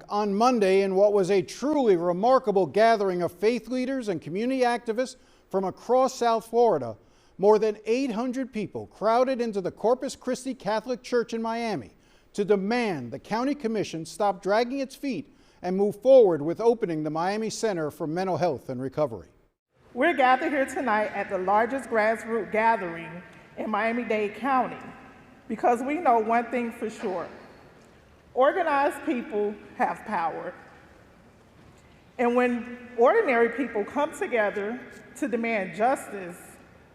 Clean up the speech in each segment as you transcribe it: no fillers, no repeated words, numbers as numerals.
on Monday in what was a truly remarkable gathering of faith leaders and community activists from across South Florida, more than 800 people crowded into the Corpus Christi Catholic Church in Miami to demand the county commission stop dragging its feet and move forward with opening the Miami Center for Mental Health and Recovery. We're gathered here tonight at the largest grassroots gathering in Miami Dade County because we know one thing for sure. Organized people have power. And when ordinary people come together to demand justice,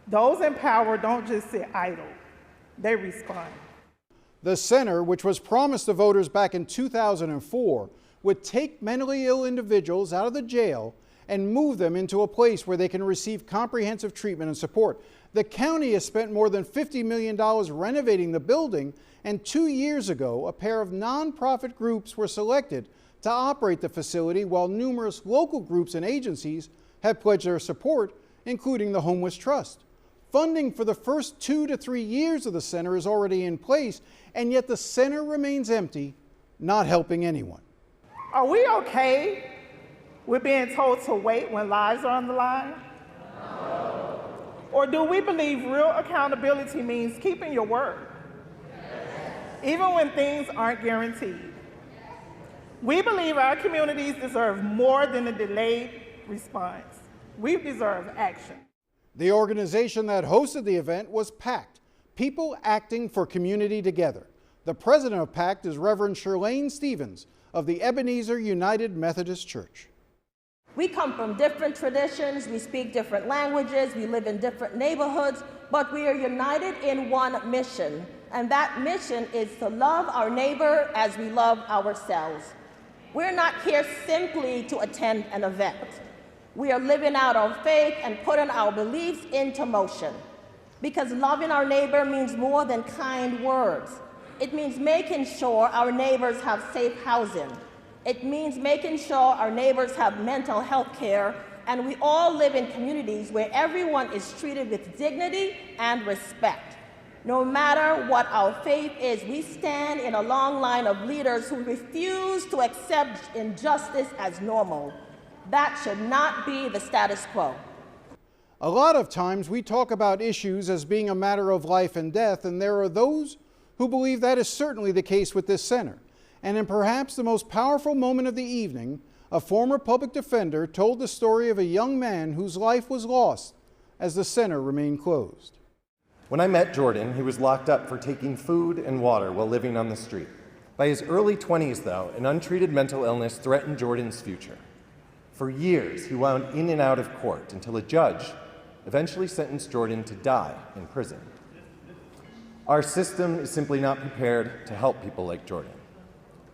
those in power don't just sit idle, they respond. The center, which was promised to voters back in 2004, would take mentally ill individuals out of the jail and move them into a place where they can receive comprehensive treatment and support. The county has spent more than $50 million renovating the building, and 2 years ago, a pair of nonprofit groups were selected to operate the facility, while numerous local groups and agencies have pledged their support, including the Homeless Trust. Funding for the first 2 to 3 years of the center is already in place, and yet the center remains empty, not helping anyone. Are we okay with being told to wait when lives are on the line? No. Or do we believe real accountability means keeping your word, even when things aren't guaranteed? We believe our communities deserve more than a delayed response. We deserve action. The organization that hosted the event was PACT, People Acting for Community Together. The president of PACT is Reverend Shirlane Stevens of the Ebenezer United Methodist Church. We come from different traditions, we speak different languages, we live in different neighborhoods, but we are united in one mission, and that mission is to love our neighbor as we love ourselves. We're not here simply to attend an event. We are living out our faith and putting our beliefs into motion, because loving our neighbor means more than kind words. It means making sure our neighbors have safe housing. It means making sure our neighbors have mental health care, and we all live in communities where everyone is treated with dignity and respect. No matter what our faith is, we stand in a long line of leaders who refuse to accept injustice as normal. That should not be the status quo. A lot of times we talk about issues as being a matter of life and death, and there are those who believe that is certainly the case with this center. And in perhaps the most powerful moment of the evening, a former public defender told the story of a young man whose life was lost as the center remained closed. When I met Jordan, he was locked up for taking food and water while living on the street. By his early 20s, though, an untreated mental illness threatened Jordan's future. For years, he wound in and out of court until a judge eventually sentenced Jordan to die in prison. Our system is simply not prepared to help people like Jordan,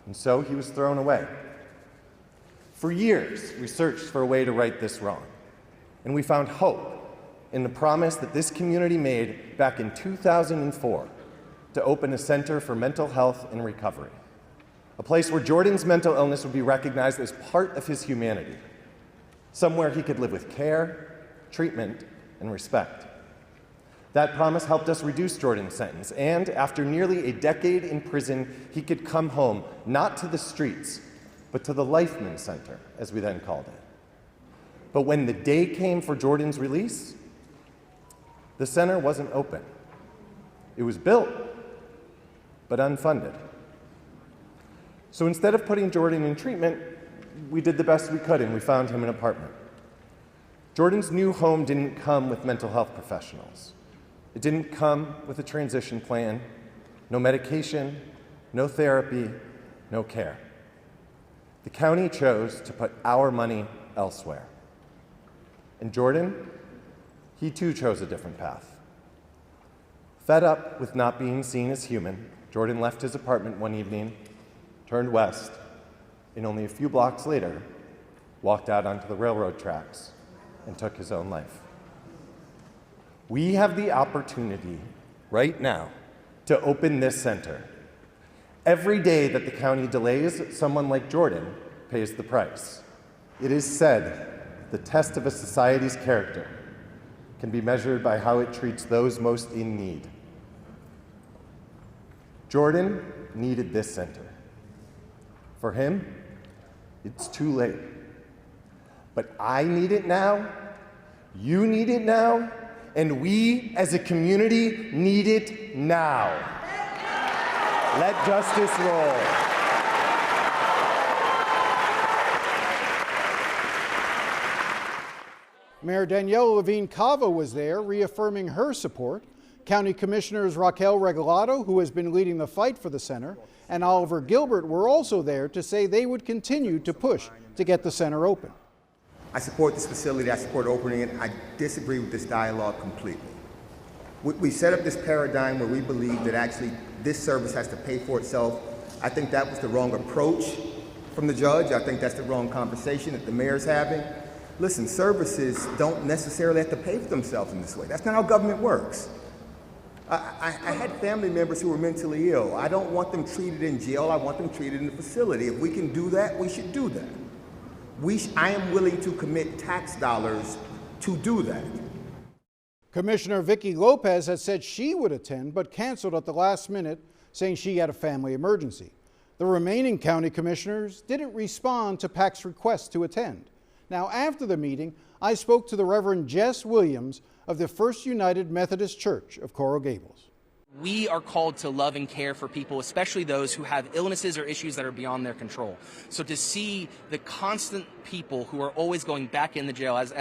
and so he was thrown away. For years, we searched for a way to right this wrong, and we found hope in the promise that this community made back in 2004 to open a center for mental health and recovery, a place where Jordan's mental illness would be recognized as part of his humanity, somewhere he could live with care, treatment, and respect. That promise helped us reduce Jordan's sentence, and after nearly a decade in prison, he could come home, not to the streets, but to the Lifeman Center, as we then called it. But when the day came for Jordan's release, the center wasn't open. It was built, but unfunded. So instead of putting Jordan in treatment, we did the best we could, and we found him an apartment. Jordan's new home didn't come with mental health professionals. It didn't come with a transition plan, no medication, no therapy, no care. The county chose to put our money elsewhere. And Jordan, he too chose a different path. Fed up with not being seen as human, Jordan left his apartment one evening, turned west, and only a few blocks later, walked out onto the railroad tracks and took his own life. We have the opportunity right now to open this center. Every day that the county delays, someone like Jordan pays the price. It is said the test of a society's character can be measured by how it treats those most in need. Jordan needed this center. For him, It's too late. But I need it now, you need it now, and we as a community need it now. Let justice roll. Mayor Danielle Levine Cava was there, reaffirming her support. County Commissioners Raquel Regalado, who has been leading the fight for the center, and Oliver Gilbert were also there to say they would continue to push to get the center open. I support this facility, I support opening it. I disagree with this dialogue completely. We set up this paradigm where we believe that actually this service has to pay for itself. I think that was the wrong approach from the judge. I think that's the wrong conversation that the mayor's having. Listen, services don't necessarily have to pay for themselves in this way. That's not how government works. I had family members who were mentally ill. I don't want them treated in jail. I want them treated in a facility. If we can do that, we should do that. I am willing to commit tax dollars to do that. Commissioner Vicki Lopez had said she would attend, but canceled at the last minute, saying she had a family emergency. The remaining county commissioners didn't respond to PAC's request to attend. Now, after the meeting, I spoke to the Reverend Jess Williams of the First United Methodist Church of Coral Gables. We are called to love and care for people, especially those who have illnesses or issues that are beyond their control. So to see the constant people who are always going back in the jail, as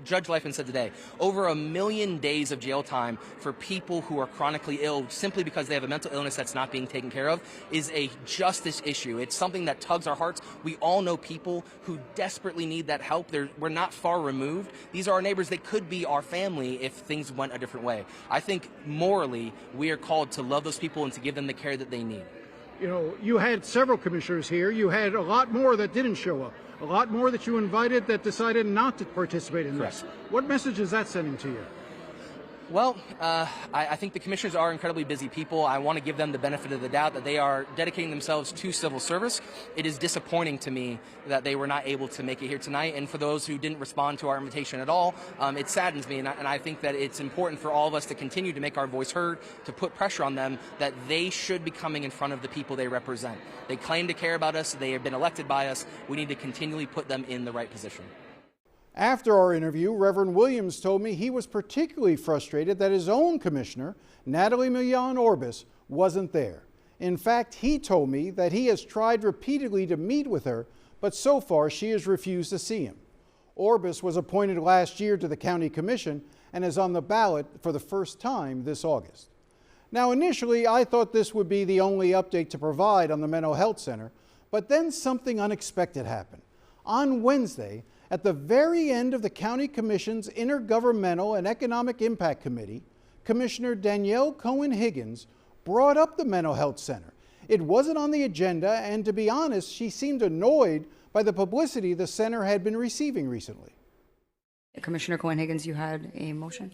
Judge Leifman said today, over 1 million days of jail time for people who are chronically ill simply because they have a mental illness that's not being taken care of is a justice issue. It's something that tugs our hearts. We all know people who desperately need that help. We're not far removed. These are our neighbors. They could be our family if things went a different way. I think morally, we are called to love those people and to give them the care that they need. You know, you had several commissioners here. You had a lot more that didn't show up, a lot more that you invited that decided not to participate in this. What message is that sending to you? Well, I think the commissioners are incredibly busy people. I want to give them the benefit of the doubt that they are dedicating themselves to civil service. It is disappointing to me that they were not able to make it here tonight. And for those who didn't respond to our invitation at all, it saddens me. And I think that it's important for all of us to continue to make our voice heard, to put pressure on them that they should be coming in front of the people they represent. They claim to care about us. They have been elected by us. We need to continually put them in the right position. After our interview, Reverend Williams told me he was particularly frustrated that his own commissioner, Natalie Millán-Orbis, wasn't there. In fact, he told me that he has tried repeatedly to meet with her, but so far she has refused to see him. Orbis was appointed last year to the county commission and is on the ballot for the first time this August. Now, initially, I thought this would be the only update to provide on the mental health center, but then something unexpected happened. On Wednesday, at the very end of the County Commission's Intergovernmental and Economic Impact Committee, Commissioner Danielle Cohen-Higgins brought up the Mental Health Center. It wasn't on the agenda, and to be honest, she seemed annoyed by the publicity the center had been receiving recently. Commissioner Cohen-Higgins, you had a motion?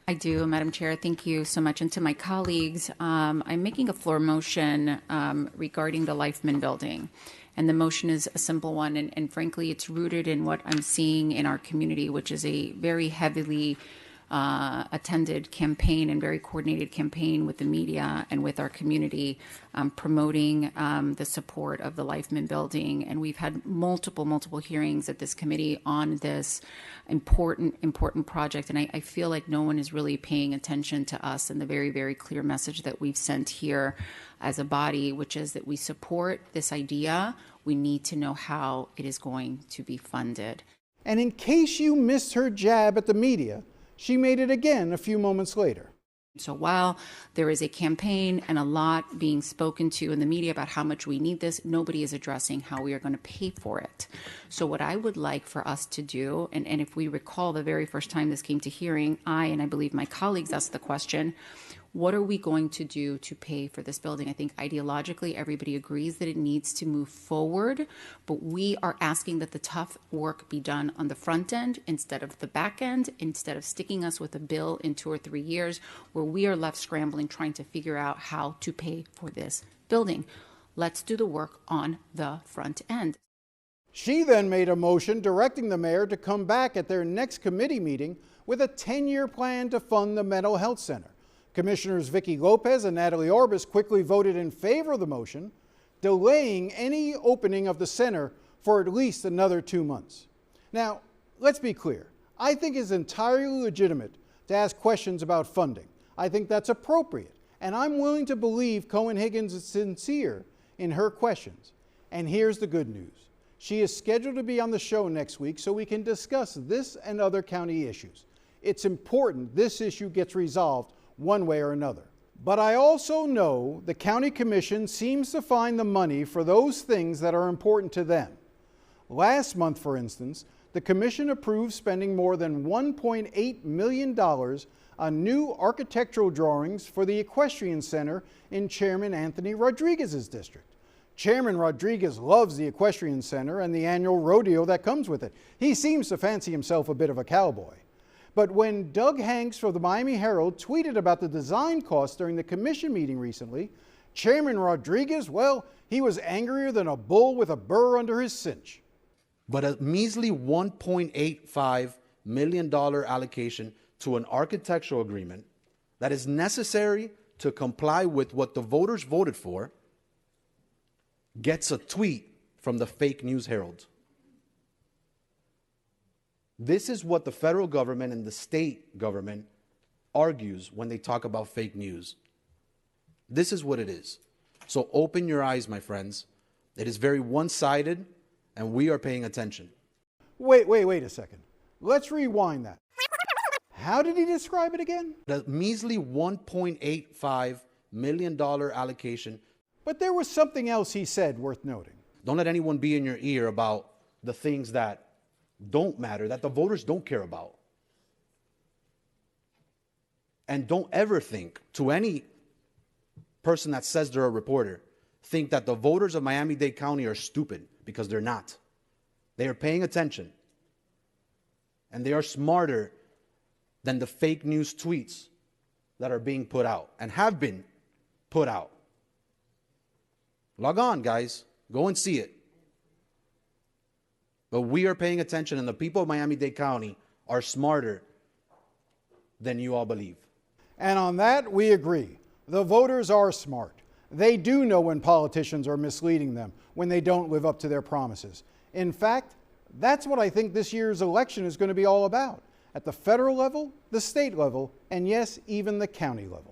I do, Madam Chair. Thank you so much. And to my colleagues, I'm making a floor motion regarding the Leifman building. And the motion is a simple one. And frankly, it's rooted in what I'm seeing in our community, which is a very heavily attended campaign and very coordinated campaign with the media and with our community promoting the support of the Leifman building. And we've had multiple hearings at this committee on this important project. And I feel like no one is really paying attention to us and the very clear message that we've sent here as a body, which is that we support this idea. We need to know how it is going to be funded. And in case you missed her jab at the media, she made it again a few moments later. So while there is a campaign and a lot being spoken to in the media about how much we need this, nobody is addressing how we are going to pay for it. So what I would like for us to do, and if we recall the very first time this came to hearing, I believe my colleagues asked the question, what are we going to do to pay for this building? I think ideologically everybody agrees that it needs to move forward, but we are asking that the tough work be done on the front end instead of the back end, instead of sticking us with a bill in 2 or 3 years where we are left scrambling trying to figure out how to pay for this building. Let's do the work on the front end. She then made a motion directing the mayor to come back at their next committee meeting with a 10-year plan to fund the mental health center. Commissioners Vicki Lopez and Natalie Orbis quickly voted in favor of the motion, delaying any opening of the center for at least another 2 months. Now, let's be clear. I think it's entirely legitimate to ask questions about funding. I think that's appropriate, and I'm willing to believe Cohen-Higgins is sincere in her questions. And here's the good news. She is scheduled to be on the show next week so we can discuss this and other county issues. It's important this issue gets resolved one way or another. But I also know the county commission seems to find the money for those things that are important to them. Last month, for instance, the commission approved spending more than $1.8 million on new architectural drawings for the Equestrian Center in Chairman Anthony Rodriguez's district. Chairman Rodriguez loves the Equestrian Center and the annual rodeo that comes with it. He seems to fancy himself a bit of a cowboy. But when Doug Hanks from the Miami Herald tweeted about the design costs during the commission meeting recently, Chairman Rodriguez, well, he was angrier than a bull with a burr under his cinch. But a measly $1.85 million allocation to an architectural agreement that is necessary to comply with what the voters voted for gets a tweet from the fake news Herald. This is what the federal government and the state government argues when they talk about fake news. This is what it is. So open your eyes, my friends. It is very one-sided, and we are paying attention. Wait a second. Let's rewind that. How did he describe it again? The measly $1.85 million allocation. But there was something else he said worth noting. Don't let anyone be in your ear about the things that don't matter, that the voters don't care about. And don't ever think, to any person that says they're a reporter, think that the voters of Miami-Dade County are stupid, because they're not. They are paying attention. And they are smarter than the fake news tweets that are being put out and have been put out. Log on, guys. Go and see it. But we are paying attention, and the people of Miami-Dade County are smarter than you all believe. And on that, we agree. The voters are smart. They do know when politicians are misleading them, when they don't live up to their promises. In fact, that's what I think this year's election is going to be all about, at the federal level, the state level, and yes, even the county level.